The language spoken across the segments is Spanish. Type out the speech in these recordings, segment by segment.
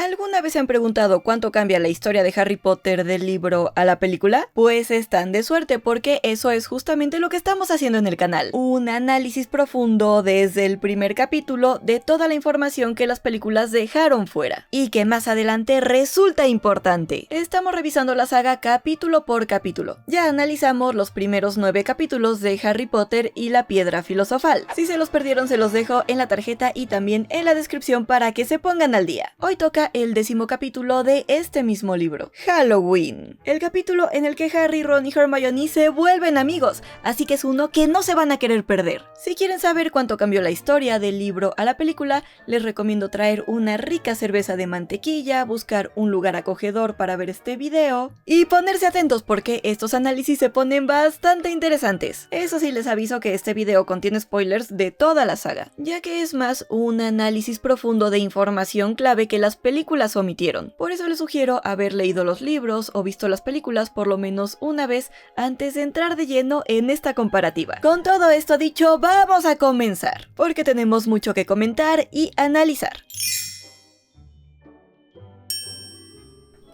¿Alguna vez se han preguntado cuánto cambia la historia de Harry Potter del libro a la película? Pues están de suerte porque eso es justamente lo que estamos haciendo en el canal. Un análisis profundo desde el primer capítulo de toda la información que las películas dejaron fuera y que más adelante resulta importante. Estamos revisando la saga capítulo por capítulo. Ya analizamos los primeros 9 capítulos de Harry Potter y la Piedra Filosofal. Si se los perdieron se los dejo en la tarjeta y también en la descripción para que se pongan al día. Hoy toca el 10º capítulo de este mismo libro, Halloween. El capítulo en el que Harry, Ron y Hermione se vuelven amigos, así que es uno que no se van a querer perder. Si quieren saber cuánto cambió la historia del libro a la película, les recomiendo traer una rica cerveza de mantequilla, buscar un lugar acogedor para ver este video y ponerse atentos porque estos análisis se ponen bastante interesantes. Eso sí, les aviso que este video contiene spoilers de toda la saga, ya que es más un análisis profundo de información clave que las películas omitieron. Por eso les sugiero haber leído los libros o visto las películas por lo menos una vez antes de entrar de lleno en esta comparativa. Con todo esto dicho, vamos a comenzar, porque tenemos mucho que comentar y analizar.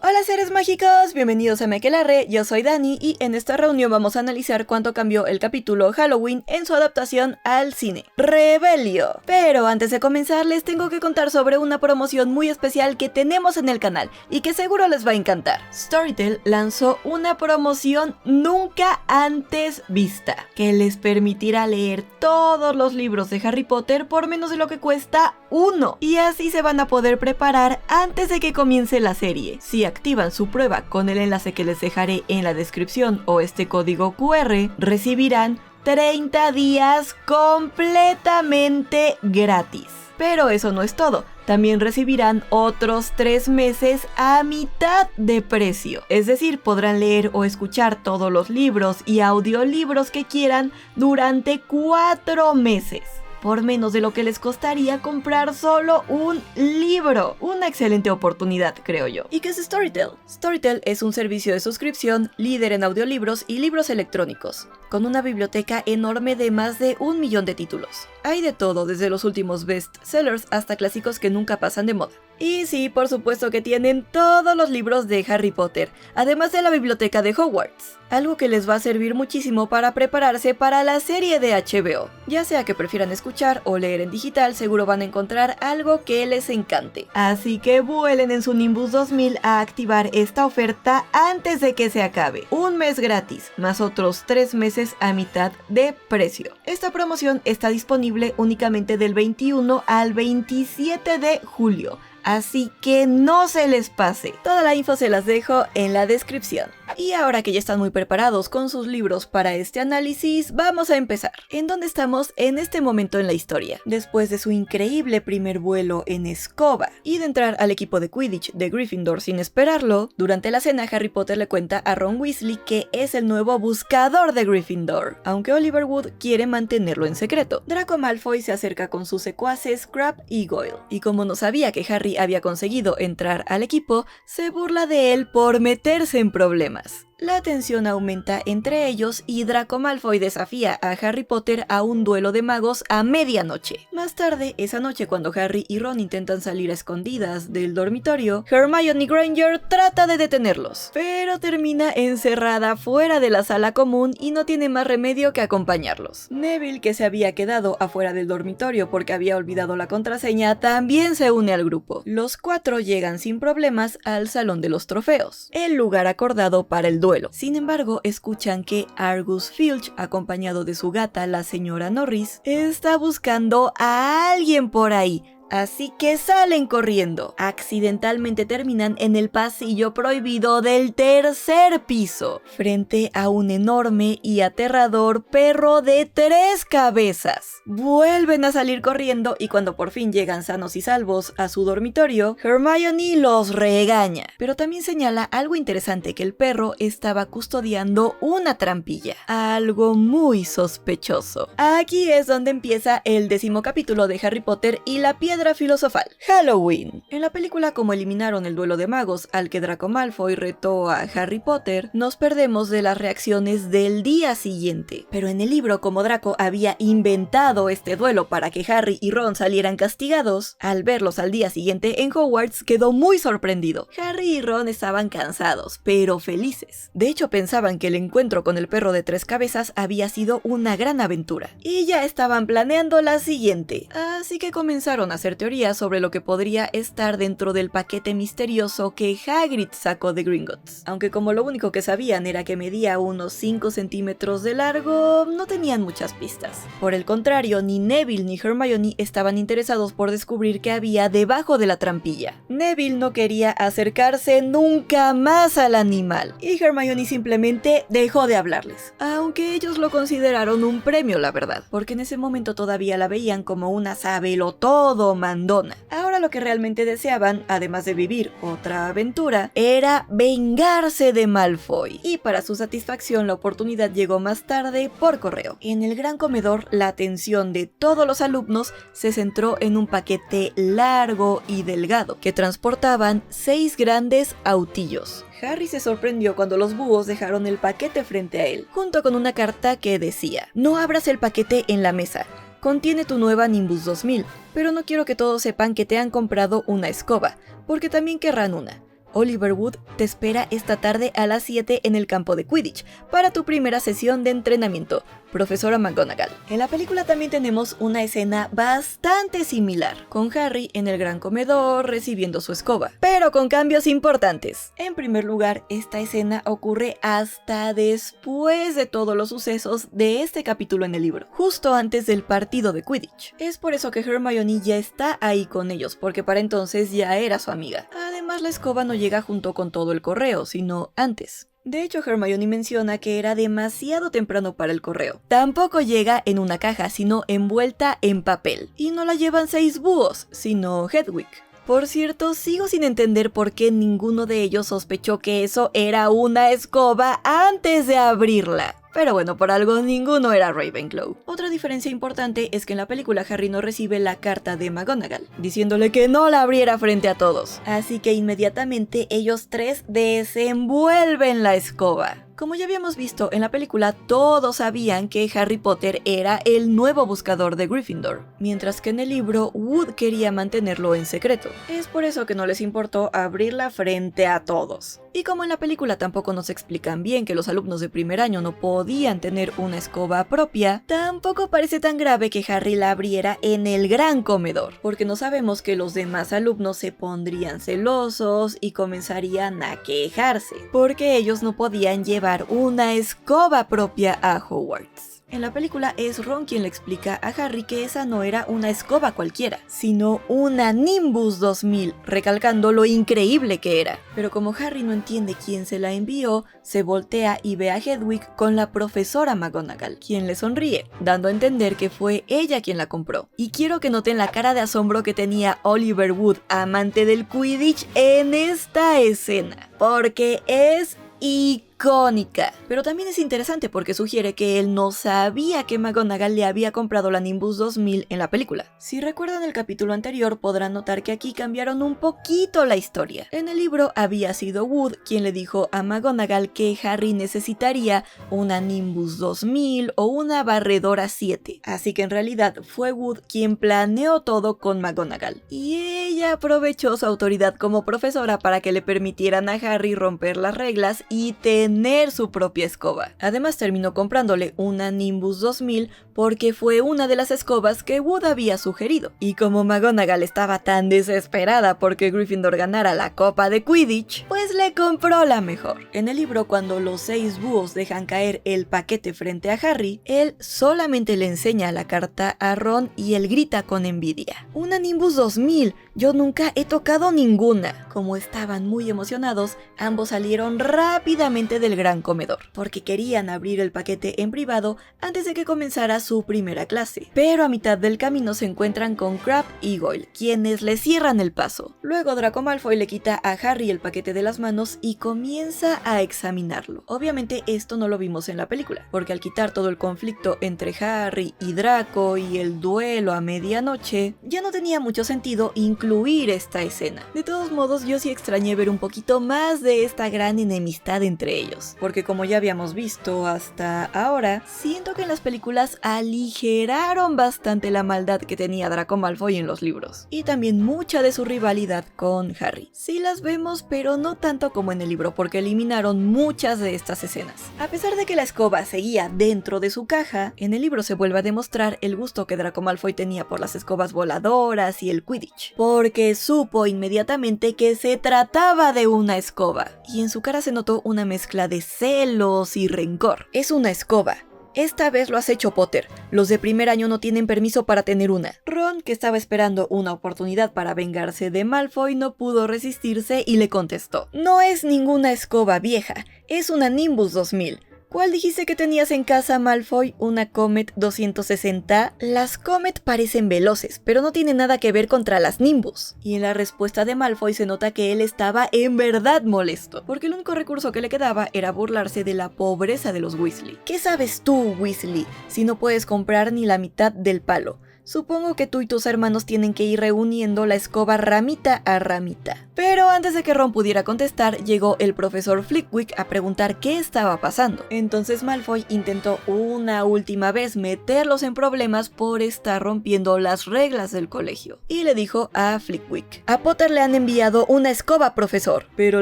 Hola seres mágicos, bienvenidos a Mequelarre, yo soy Dani y en esta reunión vamos a analizar cuánto cambió el capítulo Halloween en su adaptación al cine, Rebelio. Pero antes de comenzar les tengo que contar sobre una promoción muy especial que tenemos en el canal y que seguro les va a encantar. Storytel lanzó una promoción nunca antes vista, que les permitirá leer todos los libros de Harry Potter por menos de lo que cuesta uno, y así se van a poder preparar antes de que comience la serie. Si activan su prueba con el enlace que les dejaré en la descripción o este código QR, recibirán 30 días completamente gratis. Pero eso no es todo, también recibirán otros 3 meses a mitad de precio. Es decir, podrán leer o escuchar todos los libros y audiolibros que quieran durante 4 meses. Por menos de lo que les costaría comprar solo un libro. Una excelente oportunidad, creo yo. ¿Y qué es Storytel? Storytel es un servicio de suscripción líder en audiolibros y libros electrónicos, con una biblioteca enorme de más de 1 millón de títulos. Hay de todo, desde los últimos bestsellers hasta clásicos que nunca pasan de moda. Y sí, por supuesto que tienen todos los libros de Harry Potter, además de la biblioteca de Hogwarts, algo que les va a servir muchísimo para prepararse para la serie de HBO. Ya sea que prefieran escuchar o leer en digital, seguro van a encontrar algo que les encante. Así que vuelen en su Nimbus 2000 a activar esta oferta antes de que se acabe. 1 mes gratis, más otros 3 meses a mitad de precio. Esta promoción está disponible únicamente del 21 al 27 de julio. Así que no se les pase. Toda la info se las dejo en la descripción. Y ahora que ya están muy preparados con sus libros para este análisis, vamos a empezar. ¿En dónde estamos en este momento en la historia? Después de su increíble primer vuelo en escoba y de entrar al equipo de Quidditch de Gryffindor sin esperarlo, durante la cena Harry Potter le cuenta a Ron Weasley que es el nuevo buscador de Gryffindor, aunque Oliver Wood quiere mantenerlo en secreto. Draco Malfoy se acerca con sus secuaces Crabbe y Goyle, y como no sabía que Harry había conseguido entrar al equipo, se burla de él por meterse en problemas. La tensión aumenta entre ellos y Draco Malfoy desafía a Harry Potter a un duelo de magos a medianoche. Más tarde, esa noche cuando Harry y Ron intentan salir a escondidas del dormitorio, Hermione Granger trata de detenerlos, pero termina encerrada fuera de la sala común y no tiene más remedio que acompañarlos. Neville, que se había quedado afuera del dormitorio porque había olvidado la contraseña, también se une al grupo. Los 4 llegan sin problemas al Salón de los Trofeos, el lugar acordado para el duelo. Sin embargo, escuchan que Argus Filch, acompañado de su gata, la señora Norris, está buscando a alguien por ahí. Así que salen corriendo. Accidentalmente terminan en el pasillo prohibido del 3er piso, frente a un enorme y aterrador perro de 3 cabezas. Vuelven a salir corriendo y cuando por fin llegan sanos y salvos a su dormitorio, Hermione los regaña. Pero también señala algo interesante, que el perro estaba custodiando una trampilla. Algo muy sospechoso. Aquí es donde empieza el 10º capítulo de Harry Potter y la Piedra Piedra filosofal. Halloween. En la película, como eliminaron el duelo de magos al que Draco Malfoy retó a Harry Potter, nos perdemos de las reacciones del día siguiente. Pero en el libro, como Draco había inventado este duelo para que Harry y Ron salieran castigados, al verlos al día siguiente en Hogwarts quedó muy sorprendido. Harry y Ron estaban cansados, pero felices. De hecho, pensaban que el encuentro con el perro de 3 cabezas había sido una gran aventura, y ya estaban planeando la siguiente. Así que comenzaron a hacer teorías sobre lo que podría estar dentro del paquete misterioso que Hagrid sacó de Gringotts. Aunque como lo único que sabían era que medía unos 5 centímetros de largo, no tenían muchas pistas. Por el contrario, ni Neville ni Hermione estaban interesados por descubrir qué había debajo de la trampilla. Neville no quería acercarse nunca más al animal, y Hermione simplemente dejó de hablarles. Aunque ellos lo consideraron un premio, la verdad, porque en ese momento todavía la veían como una sabelotodo mandona. Ahora lo que realmente deseaban, además de vivir otra aventura, era vengarse de Malfoy. Y para su satisfacción, la oportunidad llegó más tarde por correo. En el gran comedor, la atención de todos los alumnos se centró en un paquete largo y delgado que transportaban 6 grandes autillos. Harry se sorprendió cuando los búhos dejaron el paquete frente a él, junto con una carta que decía: "No abras el paquete en la mesa. Contiene tu nueva Nimbus 2000, pero no quiero que todos sepan que te han comprado una escoba, porque también querrán una. Oliver Wood te espera esta tarde a las 7 en el campo de Quidditch para tu primera sesión de entrenamiento, profesora McGonagall". En la película también tenemos una escena bastante similar, con Harry en el gran comedor recibiendo su escoba, pero con cambios importantes. En primer lugar, esta escena ocurre hasta después de todos los sucesos de este capítulo en el libro, justo antes del partido de Quidditch. Es por eso que Hermione ya está ahí con ellos, porque para entonces ya era su amiga. Además, la escoba no llega junto con todo el correo, sino antes. De hecho, Hermione menciona que era demasiado temprano para el correo. Tampoco llega en una caja, sino envuelta en papel. Y no la llevan 6 búhos, sino Hedwig. Por cierto, sigo sin entender por qué ninguno de ellos sospechó que eso era una escoba antes de abrirla. Pero bueno, por algo ninguno era Ravenclaw. Otra diferencia importante es que en la película Harry no recibe la carta de McGonagall, diciéndole que no la abriera frente a todos. Así que inmediatamente ellos 3 desenvuelven la escoba. Como ya habíamos visto en la película, todos sabían que Harry Potter era el nuevo buscador de Gryffindor, mientras que en el libro Wood quería mantenerlo en secreto. Es por eso que no les importó abrirla frente a todos. Y como en la película tampoco nos explican bien que los alumnos de primer año no podían tener una escoba propia, tampoco parece tan grave que Harry la abriera en el gran comedor, porque no sabemos que los demás alumnos se pondrían celosos y comenzarían a quejarse, porque ellos no podían llevar una escoba propia a Hogwarts. En la película es Ron quien le explica a Harry que esa no era una escoba cualquiera, sino una Nimbus 2000, recalcando lo increíble que era. Pero como Harry no entiende quién se la envió, se voltea y ve a Hedwig con la profesora McGonagall, quien le sonríe, dando a entender que fue ella quien la compró. Y quiero que noten la cara de asombro que tenía Oliver Wood, amante del Quidditch, en esta escena, porque es icónica. Pero también es interesante porque sugiere que él no sabía que McGonagall le había comprado la Nimbus 2000 en la película. Si recuerdan el capítulo anterior, podrán notar que aquí cambiaron un poquito la historia. En el libro había sido Wood quien le dijo a McGonagall que Harry necesitaría una Nimbus 2000 o una barredora 7. Así que en realidad fue Wood quien planeó todo con McGonagall. Y ella aprovechó su autoridad como profesora para que le permitieran a Harry romper las reglas y tener su propia escoba. Además terminó comprándole una Nimbus 2000 porque fue una de las escobas que Wood había sugerido. Y como McGonagall estaba tan desesperada porque Gryffindor ganara la copa de Quidditch, pues le compró la mejor. En el libro, cuando los 6 búhos dejan caer el paquete frente a Harry, él solamente le enseña la carta a Ron y él grita con envidia: "¡Una Nimbus 2000! Yo nunca he tocado ninguna. Como estaban muy emocionados, ambos salieron rápidamente del gran comedor, porque querían abrir el paquete en privado antes de que comenzara su primera clase. Pero a mitad del camino se encuentran con Crabbe y Goyle, quienes le cierran el paso. Luego Draco Malfoy le quita a Harry el paquete de las manos y comienza a examinarlo. Obviamente esto no lo vimos en la película, porque al quitar todo el conflicto entre Harry y Draco y el duelo a medianoche, ya no tenía mucho sentido incluir esta escena. De todos modos, yo sí extrañé ver un poquito más de esta gran enemistad entre ellos, porque como ya habíamos visto hasta ahora, siento que en las películas aligeraron bastante la maldad que tenía Draco Malfoy en los libros, y también mucha de su rivalidad con Harry. Sí las vemos, pero no tanto como en el libro, porque eliminaron muchas de estas escenas. A pesar de que la escoba seguía dentro de su caja, en el libro se vuelve a demostrar el gusto que Draco Malfoy tenía por las escobas voladoras y el Quidditch, porque supo inmediatamente que se trataba de una escoba, y en su cara se notó una mezcla de celos y rencor. Es una escoba. Esta vez lo has hecho, Potter. Los de primer año no tienen permiso para tener una. Ron, que estaba esperando una oportunidad para vengarse de Malfoy, no pudo resistirse y le contestó: no es ninguna escoba vieja, es una Nimbus 2000. ¿Cuál dijiste que tenías en casa, Malfoy? ¿Una Comet 260? Las Comet parecen veloces, pero no tienen nada que ver contra las Nimbus. Y en la respuesta de Malfoy se nota que él estaba en verdad molesto, porque el único recurso que le quedaba era burlarse de la pobreza de los Weasley. ¿Qué sabes tú, Weasley, si no puedes comprar ni la mitad del palo? Supongo que tú y tus hermanos tienen que ir reuniendo la escoba ramita a ramita. Pero antes de que Ron pudiera contestar, llegó el profesor Flitwick a preguntar qué estaba pasando. Entonces Malfoy intentó una última vez meterlos en problemas por estar rompiendo las reglas del colegio. Y le dijo a Flitwick: a Potter le han enviado una escoba, profesor. Pero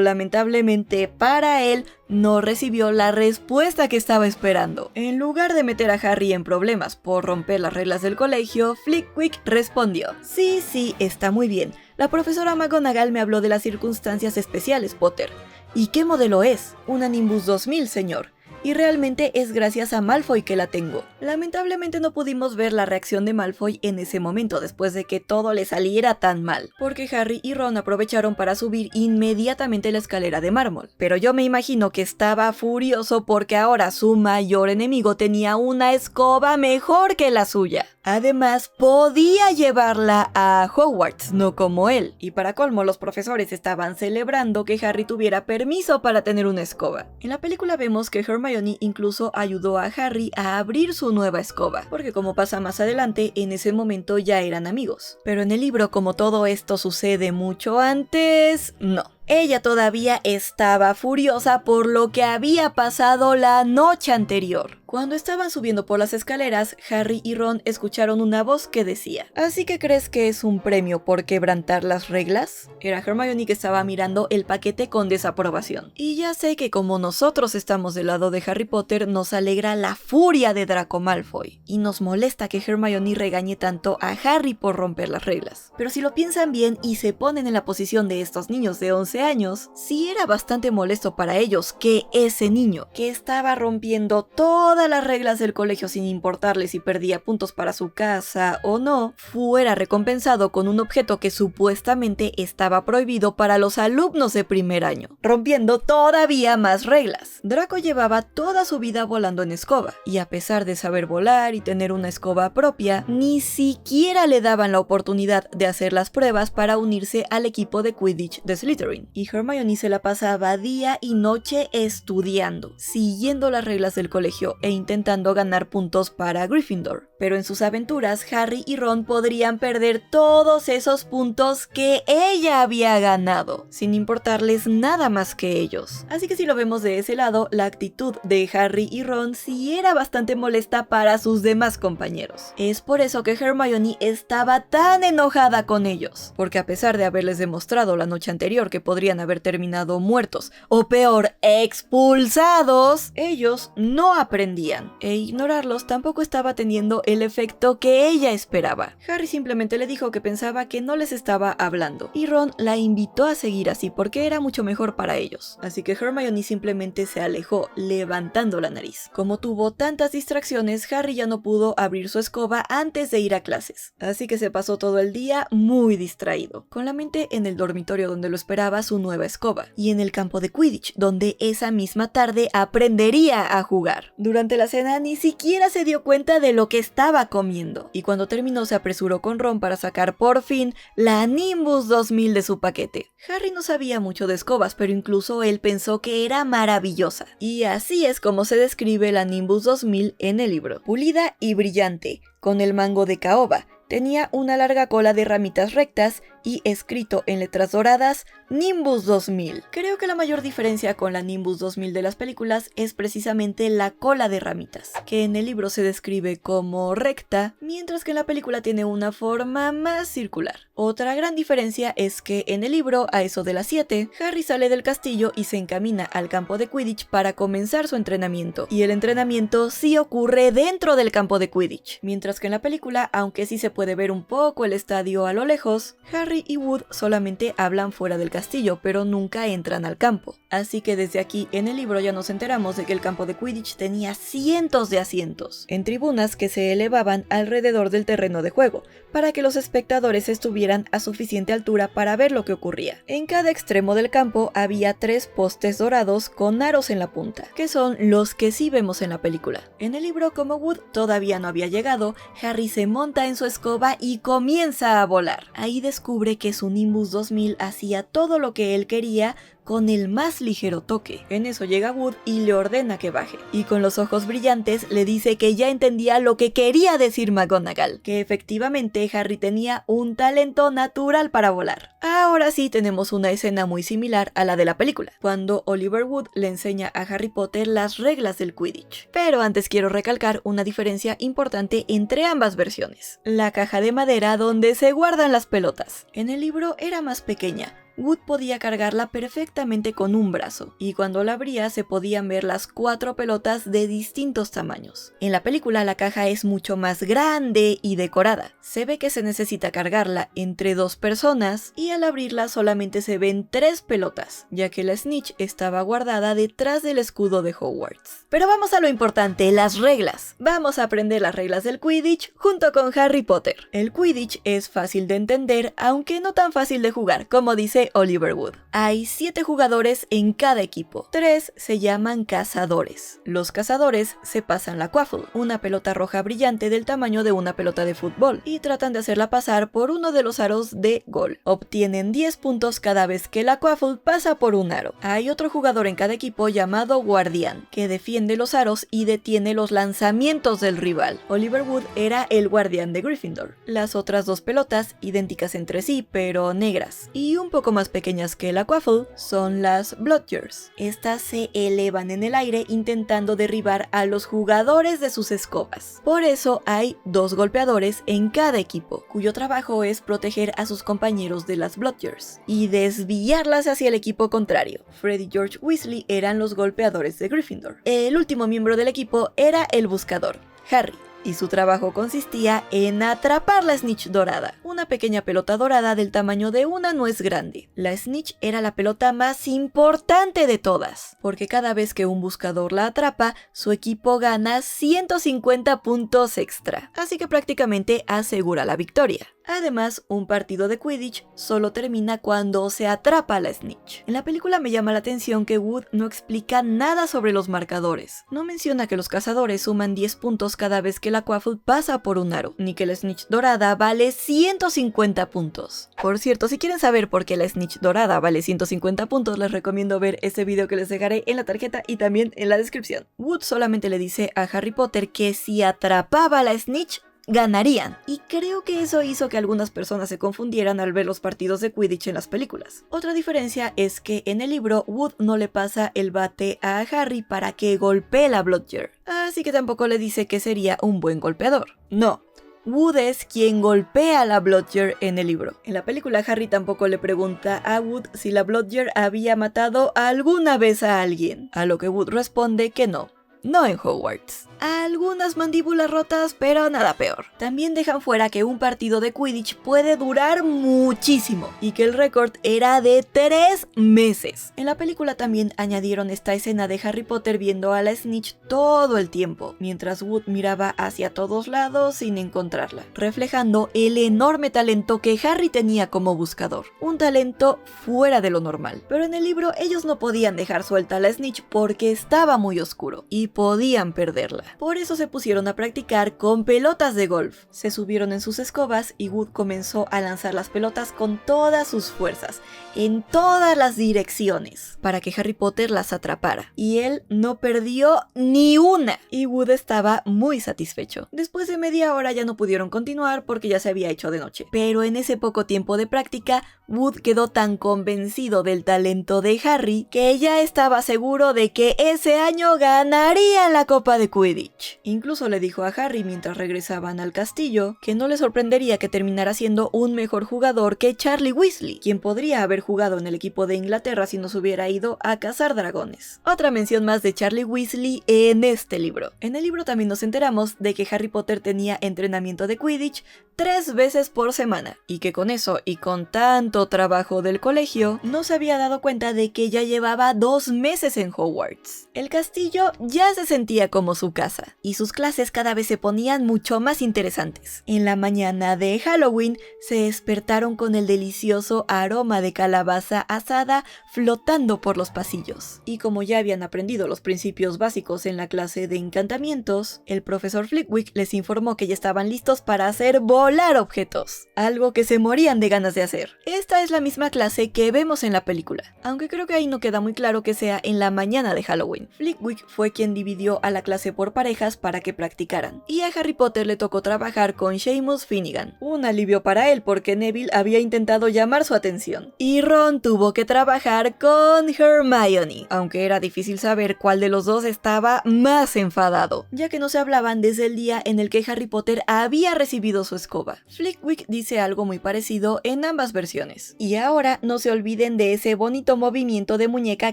lamentablemente para él, no recibió la respuesta que estaba esperando. En lugar de meter a Harry en problemas por romper las reglas del colegio, Flitwick respondió: sí, está muy bien. La profesora McGonagall me habló de las circunstancias especiales, Potter. ¿Y qué modelo es? Una Nimbus 2000, señor. Y realmente es gracias a Malfoy que la tengo. Lamentablemente no pudimos ver la reacción de Malfoy en ese momento después de que todo le saliera tan mal, porque Harry y Ron aprovecharon para subir inmediatamente la escalera de mármol. Pero yo me imagino que estaba furioso porque ahora su mayor enemigo tenía una escoba mejor que la suya. Además, podía llevarla a Hogwarts, no como él. Y para colmo, los profesores estaban celebrando que Harry tuviera permiso para tener una escoba. En la película vemos que Hermione incluso ayudó a Harry a abrir su nueva escoba, porque como pasa más adelante, en ese momento ya eran amigos. Pero en el libro, como todo esto sucede mucho antes, no. Ella todavía estaba furiosa por lo que había pasado la noche anterior. Cuando estaban subiendo por las escaleras, Harry y Ron escucharon una voz que decía: ¿así que crees que es un premio por quebrantar las reglas? Era Hermione, que estaba mirando el paquete con desaprobación. Y ya sé que como nosotros estamos del lado de Harry Potter, nos alegra la furia de Draco Malfoy, y nos molesta que Hermione regañe tanto a Harry por romper las reglas. Pero si lo piensan bien y se ponen en la posición de estos niños de 11 años, sí era bastante molesto para ellos que ese niño, que estaba rompiendo todas las reglas del colegio sin importarle si perdía puntos para su casa o no, fuera recompensado con un objeto que supuestamente estaba prohibido para los alumnos de primer año, rompiendo todavía más reglas. Draco llevaba toda su vida volando en escoba, y a pesar de saber volar y tener una escoba propia, ni siquiera le daban la oportunidad de hacer las pruebas para unirse al equipo de Quidditch de Slytherin. Y Hermione se la pasaba día y noche estudiando, siguiendo las reglas del colegio e intentando ganar puntos para Gryffindor. Pero en sus aventuras, Harry y Ron podrían perder todos esos puntos que ella había ganado, sin importarles nada más que ellos. Así que si lo vemos de ese lado, la actitud de Harry y Ron sí era bastante molesta para sus demás compañeros. Es por eso que Hermione estaba tan enojada con ellos, porque a pesar de haberles demostrado la noche anterior que podrían haber terminado muertos, o peor, expulsados, ellos no aprendieron entendían, e ignorarlos tampoco estaba teniendo el efecto que ella esperaba. Harry simplemente le dijo que pensaba que no les estaba hablando, y Ron la invitó a seguir así porque era mucho mejor para ellos. Así que Hermione simplemente se alejó, levantando la nariz. Como tuvo tantas distracciones, Harry ya no pudo abrir su escoba antes de ir a clases, así que se pasó todo el día muy distraído, con la mente en el dormitorio donde lo esperaba su nueva escoba, y en el campo de Quidditch, donde esa misma tarde aprendería a jugar. Durante la cena ni siquiera se dio cuenta de lo que estaba comiendo, y cuando terminó se apresuró con Ron para sacar por fin la Nimbus 2000 de su paquete. Harry no sabía mucho de escobas, pero incluso él pensó que era maravillosa, y así es como se describe la Nimbus 2000 en el libro: pulida y brillante, con el mango de caoba. Tenía una larga cola de ramitas rectas y escrito en letras doradas, Nimbus 2000. Creo que la mayor diferencia con la Nimbus 2000 de las películas es precisamente la cola de ramitas, que en el libro se describe como recta, mientras que en la película tiene una forma más circular. Otra gran diferencia es que en el libro, a eso de las 7, Harry sale del castillo y se encamina al campo de Quidditch para comenzar su entrenamiento, y el entrenamiento sí ocurre dentro del campo de Quidditch, mientras que en la película, aunque sí se puede ver un poco el estadio a lo lejos, Harry y Wood solamente hablan fuera del castillo, pero nunca entran al campo. Así que desde aquí en el libro ya nos enteramos de que el campo de Quidditch tenía cientos de asientos, en tribunas que se elevaban alrededor del terreno de juego, para que los espectadores estuvieran a suficiente altura para ver lo que ocurría. En cada extremo del campo había 3 postes dorados con aros en la punta, que son los que sí vemos en la película. En el libro, como Wood todavía no había llegado, Harry se monta en su escoba y comienza a volar. Ahí descubre que su Nimbus 2000 hacía todo lo que él quería con el más ligero toque. En eso llega Wood y le ordena que baje, y con los ojos brillantes le dice que ya entendía lo que quería decir McGonagall, que efectivamente Harry tenía un talento natural para volar. Ahora sí tenemos una escena muy similar a la de la película, cuando Oliver Wood le enseña a Harry Potter las reglas del Quidditch. Pero antes quiero recalcar una diferencia importante entre ambas versiones: la caja de madera donde se guardan las pelotas. En el libro era más pequeña, Wood podía cargarla perfectamente con un brazo, y cuando la abría se podían ver las 4 pelotas de distintos tamaños. En la película la caja es mucho más grande y decorada. Se ve que se necesita cargarla entre 2 personas, y al abrirla solamente se ven 3 pelotas, ya que la snitch estaba guardada detrás del escudo de Hogwarts. Pero vamos a lo importante, las reglas. Vamos a aprender las reglas del Quidditch junto con Harry Potter. El Quidditch es fácil de entender, aunque no tan fácil de jugar, como dice Oliver Wood. Hay 7 jugadores en cada equipo. 3 se llaman cazadores. Los cazadores se pasan la Quaffle, una pelota roja brillante del tamaño de una pelota de fútbol, y tratan de hacerla pasar por uno de los aros de gol. Obtienen 10 puntos cada vez que la Quaffle pasa por un aro. Hay otro jugador en cada equipo llamado guardián, que defiende los aros y detiene los lanzamientos del rival. Oliver Wood era el guardián de Gryffindor. Las otras 2 pelotas, idénticas entre sí pero negras y un poco más pequeñas que la Quaffle, son las Bludgers. Estas se elevan en el aire intentando derribar a los jugadores de sus escobas. Por eso hay 2 golpeadores en cada equipo, cuyo trabajo es proteger a sus compañeros de las Bludgers y desviarlas hacia el equipo contrario. Fred y George Weasley eran los golpeadores de Gryffindor. El último miembro del equipo era el buscador, Harry, y su trabajo consistía en atrapar la snitch dorada, una pequeña pelota dorada del tamaño de una nuez grande. La snitch era la pelota más importante de todas, porque cada vez que un buscador la atrapa, su equipo gana 150 puntos extra, así que prácticamente asegura la victoria. Además, un partido de Quidditch solo termina cuando se atrapa a la snitch. En la película me llama la atención que Wood no explica nada sobre los marcadores. No menciona que los cazadores suman 10 puntos cada vez que la Quaffle pasa por un aro, ni que la snitch dorada vale 150 puntos. Por cierto, si quieren saber por qué la snitch dorada vale 150 puntos, les recomiendo ver ese video que les dejaré en la tarjeta y también en la descripción. Wood solamente le dice a Harry Potter que si atrapaba a la snitch, ganarían, y creo que eso hizo que algunas personas se confundieran al ver los partidos de Quidditch en las películas. Otra diferencia es que en el libro Wood no le pasa el bate a Harry para que golpee la Bludger, así que tampoco le dice que sería un buen golpeador. No, Wood es quien golpea a la Bludger en el libro. En la película Harry tampoco le pregunta a Wood si la Bludger había matado alguna vez a alguien, a lo que Wood responde que no. no en Hogwarts. Algunas mandíbulas rotas, pero nada peor. También dejan fuera que un partido de Quidditch puede durar muchísimo y que el récord era de 3 meses. En la película también añadieron esta escena de Harry Potter viendo a la Snitch todo el tiempo, mientras Wood miraba hacia todos lados sin encontrarla, reflejando el enorme talento que Harry tenía como buscador. Un talento fuera de lo normal. Pero en el libro ellos no podían dejar suelta a la Snitch porque estaba muy oscuro y podían perderla. Por eso se pusieron a practicar con pelotas de golf. Se subieron en sus escobas y Wood comenzó a lanzar las pelotas con todas sus fuerzas, en todas las direcciones, para que Harry Potter las atrapara. Y él no perdió ni una. Y Wood estaba muy satisfecho. Después de media hora ya no pudieron continuar porque ya se había hecho de noche. Pero en ese poco tiempo de práctica, Wood quedó tan convencido del talento de Harry que ya estaba seguro de que ese año ganaría la Copa de Quidditch. Incluso le dijo a Harry mientras regresaban al castillo que no le sorprendería que terminara siendo un mejor jugador que Charlie Weasley, quien podría haber jugado en el equipo de Inglaterra si no se hubiera ido a cazar dragones. Otra mención más de Charlie Weasley en este libro. En el libro también nos enteramos de que Harry Potter tenía entrenamiento de Quidditch 3 veces por semana, y que con eso y con tanto trabajo del colegio, no se había dado cuenta de que ya llevaba 2 meses en Hogwarts. El castillo ya se sentía como su casa, y sus clases cada vez se ponían mucho más interesantes. En la mañana de Halloween se despertaron con el delicioso aroma de calabaza asada flotando por los pasillos. Y como ya habían aprendido los principios básicos en la clase de encantamientos, el profesor Flitwick les informó que ya estaban listos para hacer volar objetos, algo que se morían de ganas de hacer. Esta es la misma clase que vemos en la película, aunque creo que ahí no queda muy claro que sea en la mañana de Halloween. Flitwick fue quien dividió a la clase por parejas para que practicaran, y a Harry Potter le tocó trabajar con Seamus Finnegan. Un alivio para él porque Neville había intentado llamar su atención, y Ron tuvo que trabajar con Hermione, aunque era difícil saber cuál de los dos estaba más enfadado, ya que no se hablaban desde el día en el que Harry Potter había recibido su escoba. Flitwick dice algo muy parecido en ambas versiones. Y ahora no se olviden de ese bonito movimiento de muñeca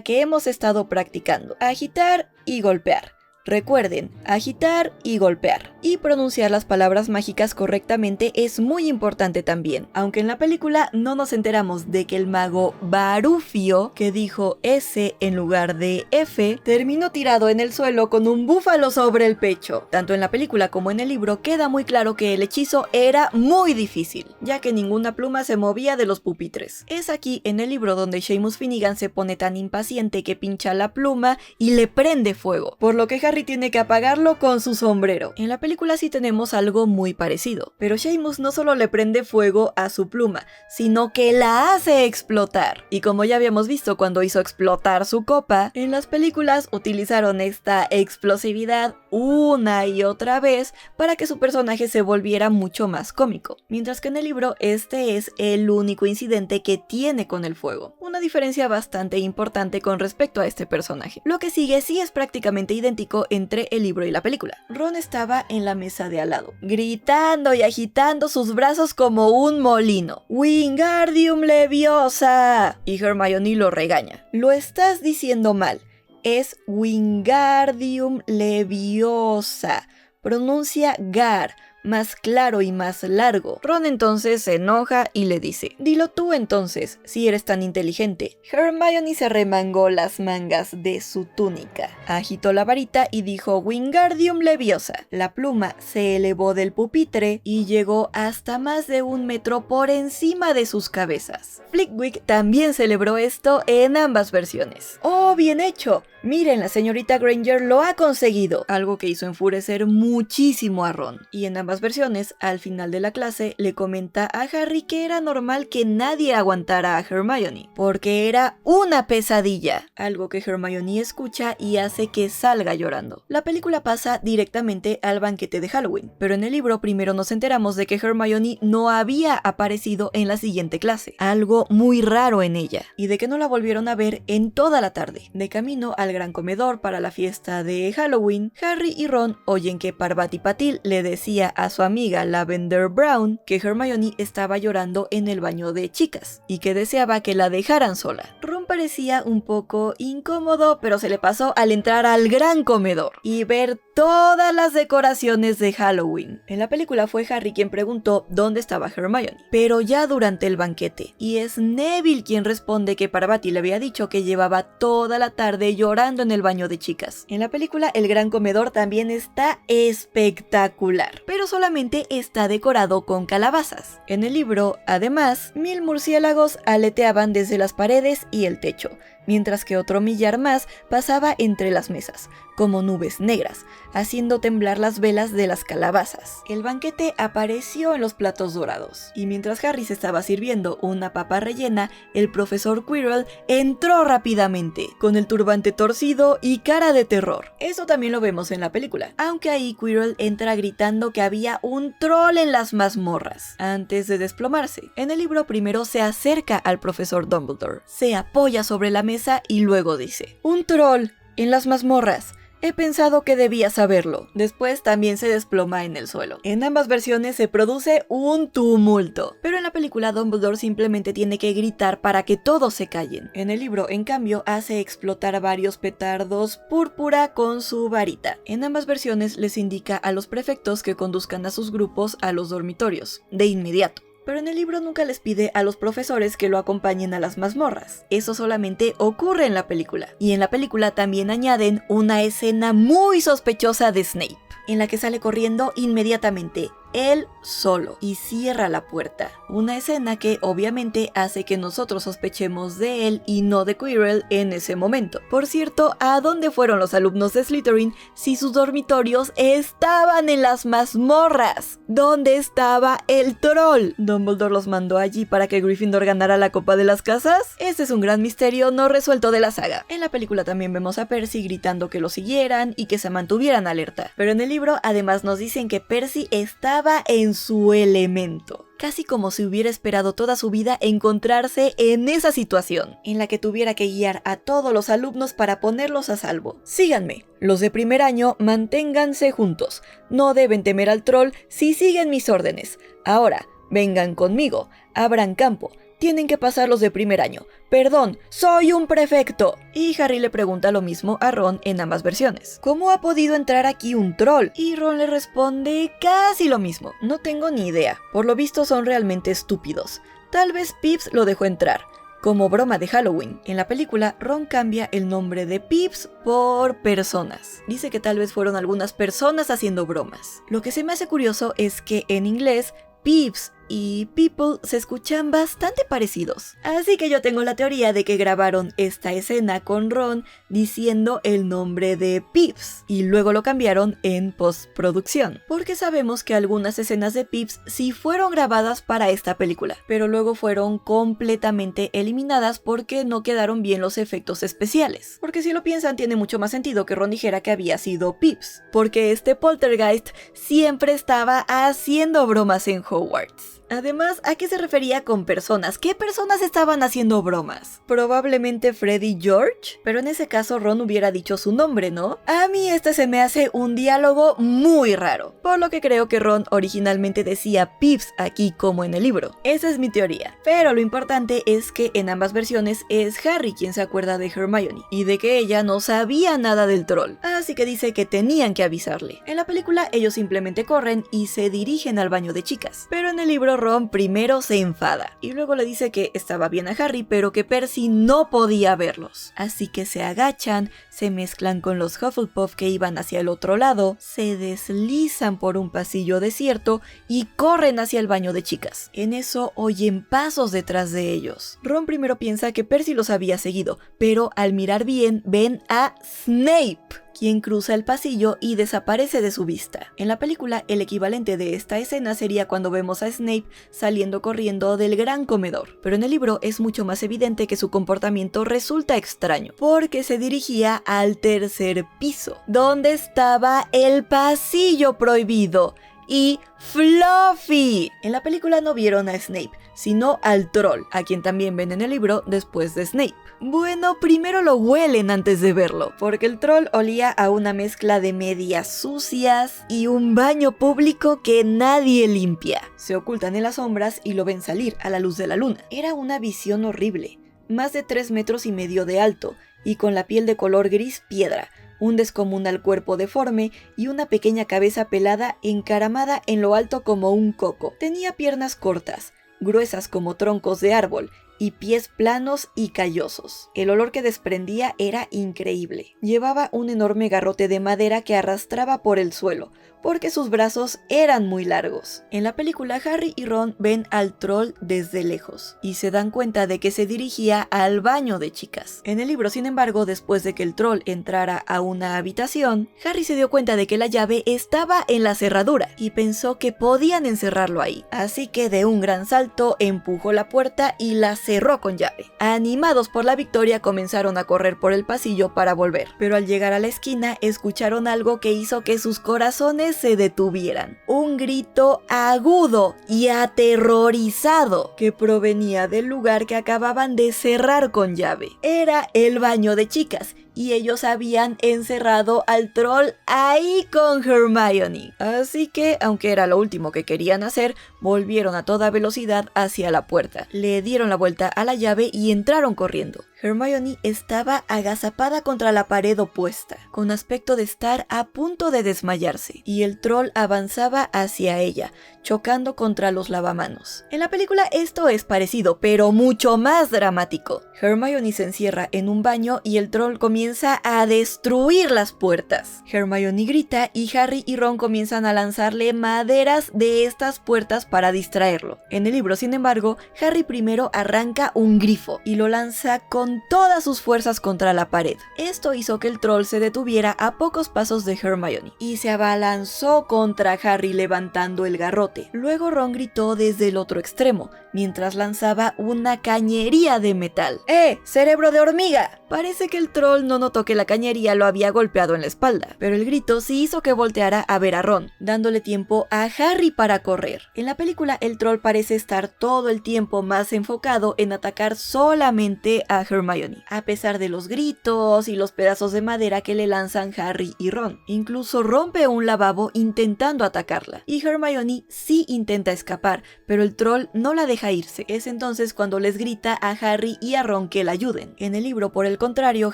que hemos estado practicando: agitar y golpear. Recuerden, agitar y golpear. Y pronunciar las palabras mágicas correctamente es muy importante también, aunque en la película no nos enteramos de que el mago Barufio, que dijo S en lugar de F, terminó tirado en el suelo con un búfalo sobre el pecho. Tanto en la película como en el libro queda muy claro que el hechizo era muy difícil, ya que ninguna pluma se movía de los pupitres. Es aquí en el libro donde Seamus Finnegan se pone tan impaciente que pincha la pluma y le prende fuego, por lo que Harry tiene que apagarlo con su sombrero. En la película sí tenemos algo muy parecido, pero Seamus no solo le prende fuego a su pluma, sino que la hace explotar. Y como ya habíamos visto cuando hizo explotar su copa, en las películas utilizaron esta explosividad una y otra vez para que su personaje se volviera mucho más cómico, mientras que en el libro este es el único incidente que tiene con el fuego. Una diferencia bastante importante con respecto a este personaje. Lo que sigue sí es prácticamente idéntico entre el libro y la película. Ron estaba en la mesa de al lado, gritando y agitando sus brazos como un molino. ¡Wingardium Leviosa! Y Hermione lo regaña. Lo estás diciendo mal. Es Wingardium Leviosa. Pronuncia Gar, más claro y más largo. Ron entonces se enoja y le dice: dilo tú entonces, si eres tan inteligente. Hermione se remangó las mangas de su túnica, agitó la varita y dijo Wingardium Leviosa. La pluma se elevó del pupitre y llegó hasta más de 1 metro por encima de sus cabezas. Flitwick también celebró esto en ambas versiones. ¡Oh, bien hecho! Miren, la señorita Granger lo ha conseguido, algo que hizo enfurecer muchísimo a Ron. Y en ambas versiones, al final de la clase, le comenta a Harry que era normal que nadie aguantara a Hermione, porque era una pesadilla, algo que Hermione escucha y hace que salga llorando. La película pasa directamente al banquete de Halloween, pero en el libro primero nos enteramos de que Hermione no había aparecido en la siguiente clase, algo muy raro en ella, y de que no la volvieron a ver en toda la tarde. De camino al gran comedor para la fiesta de Halloween, Harry y Ron oyen que Parvati Patil le decía a su amiga Lavender Brown que Hermione estaba llorando en el baño de chicas y que deseaba que la dejaran sola. Ron Ron parecía un poco incómodo, pero se le pasó al entrar al gran comedor y ver todas las decoraciones de Halloween. En la película fue Harry quien preguntó dónde estaba Hermione, pero ya durante el banquete, y es Neville quien responde que Parvati le había dicho que llevaba toda la tarde llorando en el baño de chicas. En la película el gran comedor también está espectacular, pero solamente está decorado con calabazas. En el libro, además, 1000 murciélagos aleteaban desde las paredes y el techo, mientras que otro millar más pasaba entre las mesas, como nubes negras, haciendo temblar las velas de las calabazas. El banquete apareció en los platos dorados, y mientras Harry se estaba sirviendo una papa rellena, el profesor Quirrell entró rápidamente, con el turbante torcido y cara de terror. Eso también lo vemos en la película, aunque ahí Quirrell entra gritando que había un troll en las mazmorras, antes de desplomarse. En el libro primero se acerca al profesor Dumbledore, se apoya sobre la mesa y luego dice: «Un troll en las mazmorras. He pensado que debía saberlo». Después también se desploma en el suelo. En ambas versiones se produce un tumulto, pero en la película Dumbledore simplemente tiene que gritar para que todos se callen. En el libro, en cambio, hace explotar varios petardos púrpura con su varita. En ambas versiones les indica a los prefectos que conduzcan a sus grupos a los dormitorios, de inmediato. Pero en el libro nunca les pide a los profesores que lo acompañen a las mazmorras. Eso solamente ocurre en la película. Y en la película también añaden una escena muy sospechosa de Snape, en la que sale corriendo inmediatamente, él solo, y cierra la puerta. Una escena que obviamente hace que nosotros sospechemos de él y no de Quirrell en ese momento. Por cierto, ¿a dónde fueron los alumnos de Slytherin si sus dormitorios estaban en las mazmorras? ¿Dónde estaba el troll? ¿Dumbledore los mandó allí para que Gryffindor ganara la Copa de las Casas? Este es un gran misterio no resuelto de la saga. En la película también vemos a Percy gritando que lo siguieran y que se mantuvieran alerta. Pero en el libro además nos dicen que Percy estaba en su elemento, casi como si hubiera esperado toda su vida encontrarse en esa situación, en la que tuviera que guiar a todos los alumnos para ponerlos a salvo. Síganme, los de primer año, manténganse juntos, no deben temer al troll si siguen mis órdenes. Ahora, vengan conmigo, abran campo. Tienen que pasar los de primer año. Perdón, soy un prefecto. Y Harry le pregunta lo mismo a Ron en ambas versiones. ¿Cómo ha podido entrar aquí un troll? Y Ron le responde casi lo mismo. No tengo ni idea. Por lo visto son realmente estúpidos. Tal vez Pips lo dejó entrar, como broma de Halloween. En la película, Ron cambia el nombre de Pips por personas. Dice que tal vez fueron algunas personas haciendo bromas. Lo que se me hace curioso es que en inglés, Pips y People se escuchan bastante parecidos. Así que yo tengo la teoría de que grabaron esta escena con Ron diciendo el nombre de Pips y luego lo cambiaron en postproducción, porque sabemos que algunas escenas de Pips sí fueron grabadas para esta película, pero luego fueron completamente eliminadas porque no quedaron bien los efectos especiales. Porque si lo piensan, tiene mucho más sentido que Ron dijera que había sido Pips, porque este poltergeist siempre estaba haciendo bromas en Hogwarts. Además, ¿a qué se refería con personas? ¿Qué personas estaban haciendo bromas? Probablemente Fred y George, pero en ese caso Ron hubiera dicho su nombre, ¿no? A mí este se me hace un diálogo muy raro, por lo que creo que Ron originalmente decía Pips aquí como en el libro. Esa es mi teoría, pero lo importante es que en ambas versiones es Harry quien se acuerda de Hermione y de que ella no sabía nada del troll, así que dice que tenían que avisarle. En la película ellos simplemente corren y se dirigen al baño de chicas, pero en el libro Ron primero se enfada y luego le dice que estaba bien a Harry pero que Percy no podía verlos. Así que se agachan, se mezclan con los Hufflepuff que iban hacia el otro lado, se deslizan por un pasillo desierto y corren hacia el baño de chicas. En eso oyen pasos detrás de ellos. Ron primero piensa que Percy los había seguido, pero al mirar bien ven a Snape, quien cruza el pasillo y desaparece de su vista. En la película, el equivalente de esta escena sería cuando vemos a Snape saliendo corriendo del gran comedor, pero en el libro es mucho más evidente que su comportamiento resulta extraño, porque se dirigía al tercer piso, donde estaba el pasillo prohibido y Fluffy. En la película no vieron a Snape, sino al troll, a quien también ven en el libro después de Snape. Bueno, primero lo huelen antes de verlo, porque el troll olía a una mezcla de medias sucias y un baño público que nadie limpia. Se ocultan en las sombras y lo ven salir a la luz de la luna. Era una visión horrible. más de 3,5 metros de alto, y con la piel de color gris piedra, un descomunal cuerpo deforme y una pequeña cabeza pelada encaramada en lo alto como un coco. Tenía piernas cortas, gruesas como troncos de árbol, y pies planos y callosos. El olor que desprendía era increíble. Llevaba un enorme garrote de madera que arrastraba por el suelo, porque sus brazos eran muy largos. En la película, Harry y Ron ven al troll desde lejos, y se dan cuenta de que se dirigía al baño de chicas. En el libro, sin embargo, después de que el troll entrara a una habitación, Harry se dio cuenta de que la llave estaba en la cerradura, y pensó que podían encerrarlo ahí. Así que de un gran salto, empujó la puerta y la cerró con llave. Animados por la victoria, comenzaron a correr por el pasillo para volver, pero al llegar a la esquina, escucharon algo que hizo que sus corazones se detuvieran. Un grito agudo y aterrorizado que provenía del lugar que acababan de cerrar con llave. Era el baño de chicas, y ellos habían encerrado al troll ahí con Hermione. Así que, aunque era lo último que querían hacer, volvieron a toda velocidad hacia la puerta. Le dieron la vuelta a la llave y entraron corriendo. Hermione estaba agazapada contra la pared opuesta, con aspecto de estar a punto de desmayarse, y el troll avanzaba hacia ella, chocando contra los lavamanos. En la película esto es parecido, pero mucho más dramático. Hermione se encierra en un baño y el troll comienza a destruir las puertas. Hermione grita y Harry y Ron comienzan a lanzarle maderas de estas puertas para distraerlo. En el libro, sin embargo, Harry primero arranca un grifo y lo lanza con todas sus fuerzas contra la pared. Esto hizo que el troll se detuviera a pocos pasos de Hermione y se abalanzó contra Harry levantando el garrote. Luego Ron gritó desde el otro extremo, mientras lanzaba una cañería de metal. ¡Cerebro de hormiga! Parece que el troll no notó que la cañería lo había golpeado en la espalda, pero el grito sí hizo que volteara a ver a Ron, dándole tiempo a Harry para correr. En la película, el troll parece estar todo el tiempo más enfocado en atacar solamente a Hermione, a pesar de los gritos y los pedazos de madera que le lanzan Harry y Ron. Incluso rompe un lavabo intentando atacarla, y Hermione sí intenta escapar, pero el troll no la deja irse. Es entonces cuando les grita a Harry y a Ron que la ayuden. En el libro, por el contrario,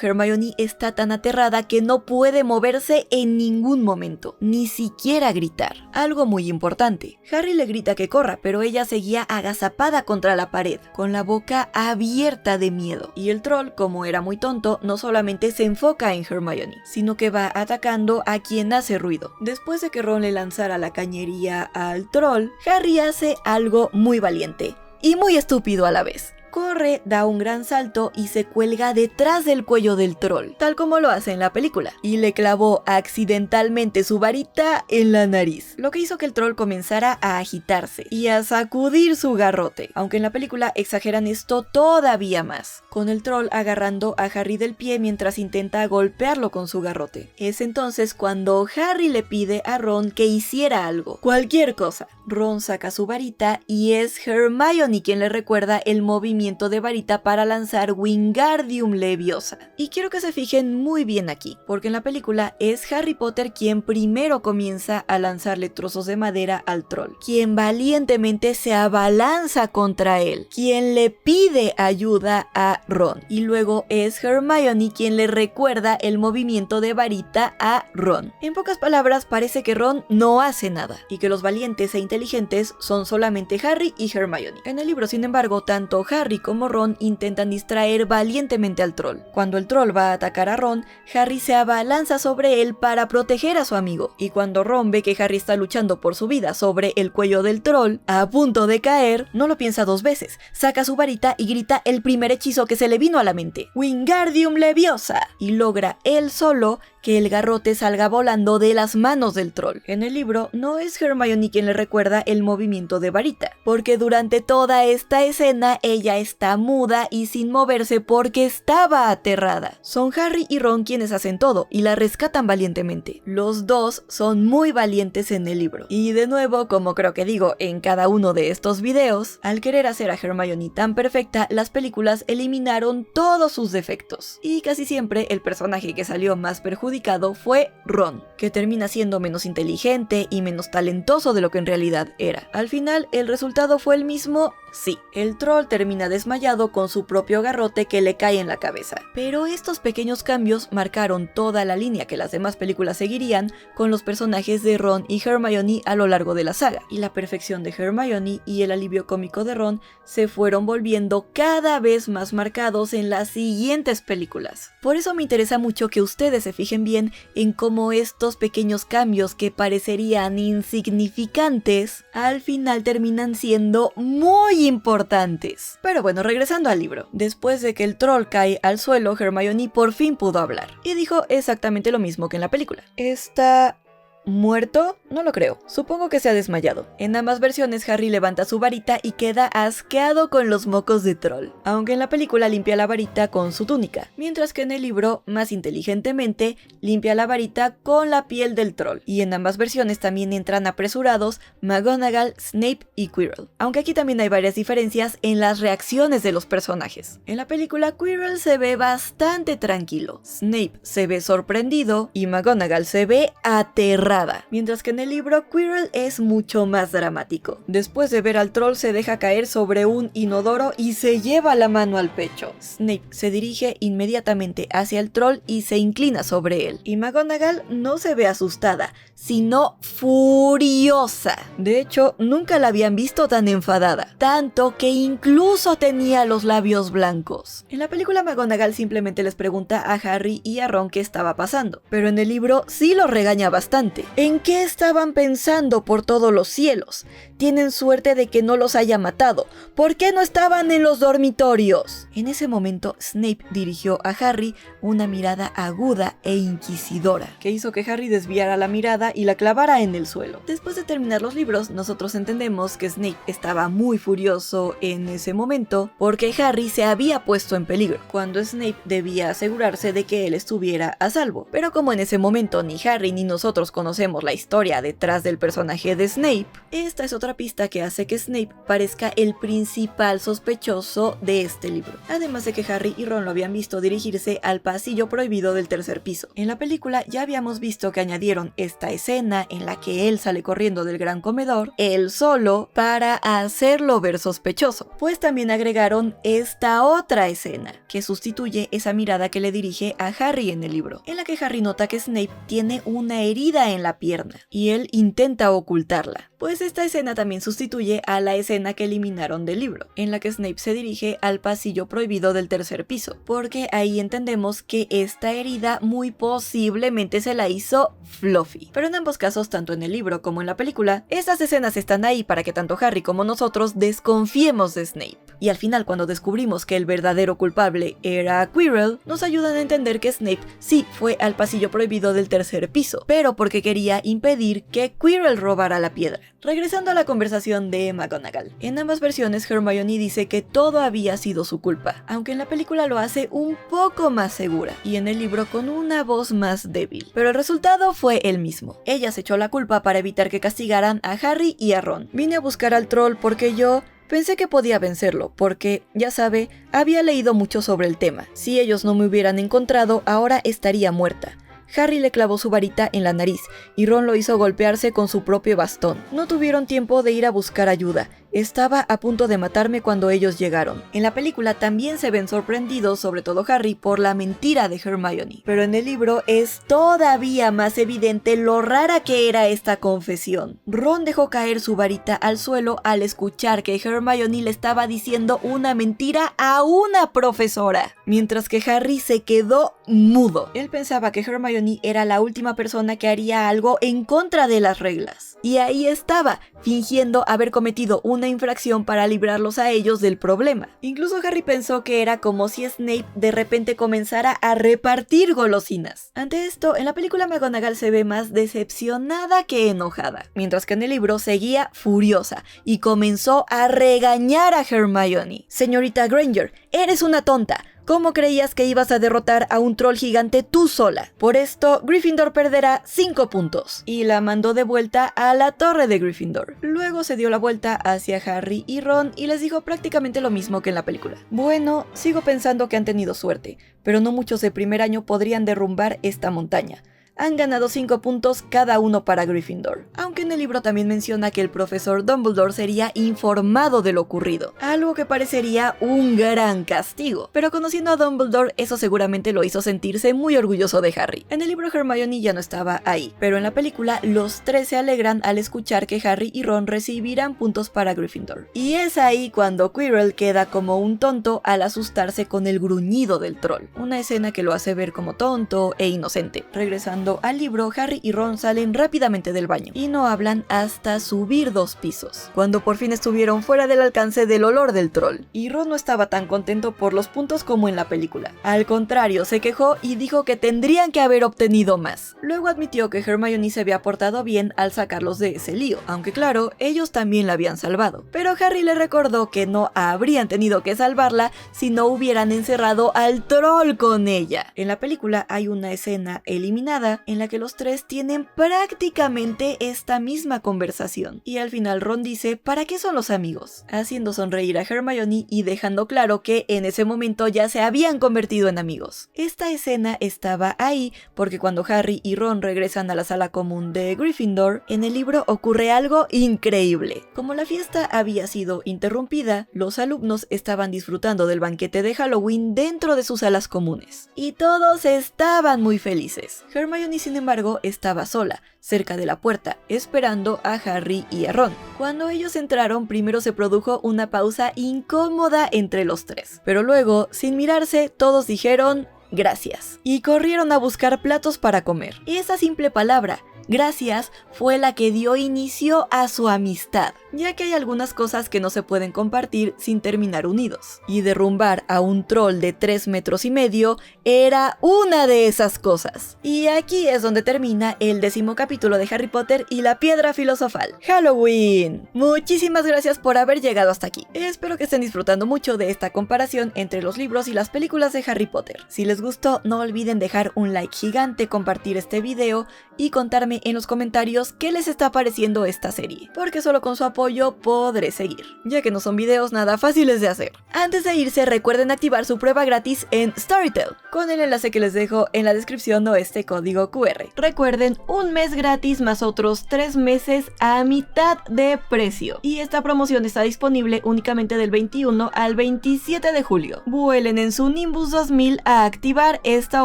Hermione está tan aterrada que no puede moverse en ningún momento, ni siquiera gritar. Algo muy importante. Harry le grita que corra, pero ella seguía agazapada contra la pared, con la boca abierta de miedo. Y el troll, como era muy tonto, no solamente se enfoca en Hermione, sino que va atacando a quien hace ruido. Después de que Ron le lanzara la cañería al troll, Harry hace algo muy valiente y muy estúpido a la vez. Corre, da un gran salto y se cuelga detrás del cuello del troll, tal como lo hace en la película, y le clavó accidentalmente su varita en la nariz, lo que hizo que el troll comenzara a agitarse y a sacudir su garrote, aunque en la película exageran esto todavía más, con el troll agarrando a Harry del pie mientras intenta golpearlo con su garrote. Es entonces cuando Harry le pide a Ron que hiciera algo, cualquier cosa. Ron saca su varita y es Hermione quien le recuerda el movimiento de varita para lanzar Wingardium Leviosa. Y quiero que se fijen muy bien aquí, porque en la película es Harry Potter quien primero comienza a lanzarle trozos de madera al troll, quien valientemente se abalanza contra él, quien le pide ayuda a Ron, y luego es Hermione quien le recuerda el movimiento de varita a Ron. En pocas palabras, parece que Ron no hace nada, y que los valientes e inteligentes son solamente Harry y Hermione. En el libro, sin embargo, tanto Harry como Ron intentan distraer valientemente al troll. Cuando el troll va a atacar a Ron, Harry se abalanza sobre él para proteger a su amigo, y cuando Ron ve que Harry está luchando por su vida sobre el cuello del troll, a punto de caer, no lo piensa dos veces, saca su varita y grita el primer hechizo que se le vino a la mente, Wingardium Leviosa, y logra él solo que el garrote salga volando de las manos del troll. En el libro, no es Hermione quien le recuerda el movimiento de varita, porque durante toda esta escena ella está muda y sin moverse porque estaba aterrada. Son Harry y Ron quienes hacen todo y la rescatan valientemente. Los dos son muy valientes en el libro. Y de nuevo, como creo que digo en cada uno de estos videos, al querer hacer a Hermione tan perfecta, las películas eliminaron todos sus defectos. Y casi siempre el personaje que salió más perjudicado fue Ron, que termina siendo menos inteligente y menos talentoso de lo que en realidad era. Al final, el resultado fue el mismo Sí, el troll termina desmayado con su propio garrote que le cae en la cabeza. Pero estos pequeños cambios marcaron toda la línea que las demás películas seguirían con los personajes de Ron y Hermione a lo largo de la saga. Y la perfección de Hermione y el alivio cómico de Ron se fueron volviendo cada vez más marcados en las siguientes películas. Por eso me interesa mucho que ustedes se fijen bien en cómo estos pequeños cambios que parecerían insignificantes al final terminan siendo muy importantes. Pero bueno, regresando al libro. Después de que el troll cae al suelo, Hermione por fin pudo hablar. Y dijo exactamente lo mismo que en la película. ¿Está muerto? No lo creo. Supongo que se ha desmayado. En ambas versiones, Harry levanta su varita y queda asqueado con los mocos de troll. Aunque en la película limpia la varita con su túnica. Mientras que en el libro, más inteligentemente, limpia la varita con la piel del troll. Y en ambas versiones también entran apresurados McGonagall, Snape y Quirrell. Aunque aquí también hay varias diferencias en las reacciones de los personajes. En la película, Quirrell se ve bastante tranquilo. Snape se ve sorprendido y McGonagall se ve aterrada. Mientras que en el libro Quirrell es mucho más dramático. Después de ver al troll se deja caer sobre un inodoro y se lleva la mano al pecho. Snape se dirige inmediatamente hacia el troll y se inclina sobre él. Y McGonagall no se ve asustada, sino furiosa. De hecho, nunca la habían visto tan enfadada. Tanto que incluso tenía los labios blancos. En la película McGonagall simplemente les pregunta a Harry y a Ron qué estaba pasando. Pero en el libro sí lo regaña bastante. ¿En qué estaban pensando por todos los cielos? Tienen suerte de que no los haya matado. ¿Por qué no estaban en los dormitorios? En ese momento, Snape dirigió a Harry una mirada aguda e inquisidora, que hizo que Harry desviara la mirada y la clavara en el suelo. Después de terminar los libros, nosotros entendemos que Snape estaba muy furioso en ese momento porque Harry se había puesto en peligro, cuando Snape debía asegurarse de que él estuviera a salvo. Pero como en ese momento ni Harry ni nosotros conocemos la historia detrás del personaje de Snape, esta es otra pista que hace que Snape parezca el principal sospechoso de este libro. Además de que Harry y Ron lo habían visto dirigirse al pasillo prohibido del tercer piso. En la película ya habíamos visto que añadieron esta escena en la que él sale corriendo del gran comedor, él solo, para hacerlo ver sospechoso. Pues también agregaron esta otra escena, que sustituye esa mirada que le dirige a Harry en el libro, en la que Harry nota que Snape tiene una herida en la pierna, y él intenta ocultarla. Pues esta escena también sustituye a la escena que eliminaron del libro, en la que Snape se dirige al pasillo prohibido del tercer piso, porque ahí entendemos que esta herida muy posiblemente se la hizo Fluffy. Pero en ambos casos, tanto en el libro como en la película, estas escenas están ahí para que tanto Harry como nosotros desconfiemos de Snape. Y al final, cuando descubrimos que el verdadero culpable era Quirrell, nos ayudan a entender que Snape sí fue al pasillo prohibido del tercer piso, pero porque quería impedir que Quirrell robara la piedra. Regresando a la conversación de McGonagall. En ambas versiones, Hermione dice que todo había sido su culpa, aunque en la película lo hace un poco más segura, y en el libro con una voz más débil. Pero el resultado fue el mismo. Ella se echó la culpa para evitar que castigaran a Harry y a Ron. Vine a buscar al troll porque yo pensé que podía vencerlo, porque, ya sabe, había leído mucho sobre el tema. Si ellos no me hubieran encontrado, ahora estaría muerta. Harry le clavó su varita en la nariz y Ron lo hizo golpearse con su propio bastón. No tuvieron tiempo de ir a buscar ayuda. Estaba a punto de matarme cuando ellos llegaron. En la película también se ven sorprendidos, sobre todo Harry, por la mentira de Hermione. Pero en el libro es todavía más evidente lo rara que era esta confesión. Ron dejó caer su varita al suelo al escuchar que Hermione le estaba diciendo una mentira a una profesora, mientras que Harry se quedó mudo. Él pensaba que Hermione era la última persona que haría algo en contra de las reglas. Y ahí estaba, fingiendo haber cometido una infracción para librarlos a ellos del problema. Incluso Harry pensó que era como si Snape de repente comenzara a repartir golosinas. Ante esto, en la película McGonagall se ve más decepcionada que enojada, mientras que en el libro seguía furiosa y comenzó a regañar a Hermione. Señorita Granger, eres una tonta. ¿Cómo creías que ibas a derrotar a un troll gigante tú sola? Por esto, Gryffindor perderá 5 puntos. Y la mandó de vuelta a la torre de Gryffindor. Luego se dio la vuelta hacia Harry y Ron y les dijo prácticamente lo mismo que en la película. Bueno, sigo pensando que han tenido suerte, pero no muchos de primer año podrían derrumbar esta montaña. han ganado 5 puntos cada uno para Gryffindor, aunque en el libro también menciona que el profesor Dumbledore sería informado de lo ocurrido, algo que parecería un gran castigo, pero conociendo a Dumbledore eso seguramente lo hizo sentirse muy orgulloso de Harry. En el libro Hermione ya no estaba ahí, pero en la película los tres se alegran al escuchar que Harry y Ron recibirán puntos para Gryffindor, y es ahí cuando Quirrell queda como un tonto al asustarse con el gruñido del troll, una escena que lo hace ver como tonto e inocente. Regresando al libro, Harry y Ron salen rápidamente del baño y no hablan hasta subir 2 pisos, cuando por fin estuvieron fuera del alcance del olor del troll, y Ron no estaba tan contento por los puntos como en la película. Al contrario, se quejó y dijo que tendrían que haber obtenido más. Luego admitió que Hermione se había portado bien al sacarlos de ese lío, aunque claro, ellos también la habían salvado. Pero Harry le recordó que no habrían tenido que salvarla si no hubieran encerrado al troll con ella. En la película hay una escena eliminada en la que los tres tienen prácticamente esta misma conversación, y al final Ron dice ¿para qué son los amigos?, haciendo sonreír a Hermione y dejando claro que en ese momento ya se habían convertido en amigos. Esta escena estaba ahí porque cuando Harry y Ron regresan a la sala común de Gryffindor, en el libro ocurre algo increíble. Como la fiesta había sido interrumpida, los alumnos estaban disfrutando del banquete de Halloween dentro de sus salas comunes, y todos estaban muy felices. Hermione, sin embargo, estaba sola, cerca de la puerta, esperando a Harry y a Ron. Cuando ellos entraron, primero se produjo una pausa incómoda entre los tres, pero luego, sin mirarse, todos dijeron gracias, y corrieron a buscar platos para comer. Y esa simple palabra, gracias, fue la que dio inicio a su amistad, ya que hay algunas cosas que no se pueden compartir sin terminar unidos, y derrumbar a un troll de 3,5 metros era una de esas cosas. Y aquí es donde termina el 10º capítulo de Harry Potter y la Piedra Filosofal, Halloween. Muchísimas gracias por haber llegado hasta aquí. Espero que estén disfrutando mucho de esta comparación entre los libros y las películas de Harry Potter. Si les gustó, no olviden dejar un like gigante, compartir este video y contarme en los comentarios qué les está pareciendo esta serie, porque solo con su apoyo podré seguir, ya que no son videos nada fáciles de hacer. Antes de irse, recuerden activar su prueba gratis en Storytel, con el enlace que les dejo en la descripción o este código QR. Recuerden, un mes gratis más otros 3 meses a mitad de precio, y esta promoción está disponible únicamente del 21 al 27 de julio. Vuelen en su Nimbus 2000 a activar esta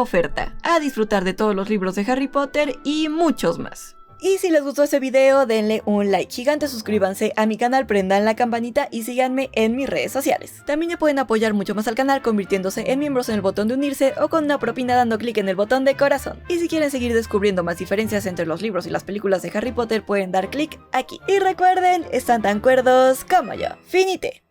oferta, a disfrutar de todos los libros de Harry Potter y muchos más. Y si les gustó este video, denle un like gigante, suscríbanse a mi canal, prendan la campanita y síganme en mis redes sociales. También me pueden apoyar mucho más al canal convirtiéndose en miembros en el botón de unirse o con una propina dando clic en el botón de corazón. Y si quieren seguir descubriendo más diferencias entre los libros y las películas de Harry Potter, pueden dar clic aquí. Y recuerden, están tan cuerdos como yo. Finite.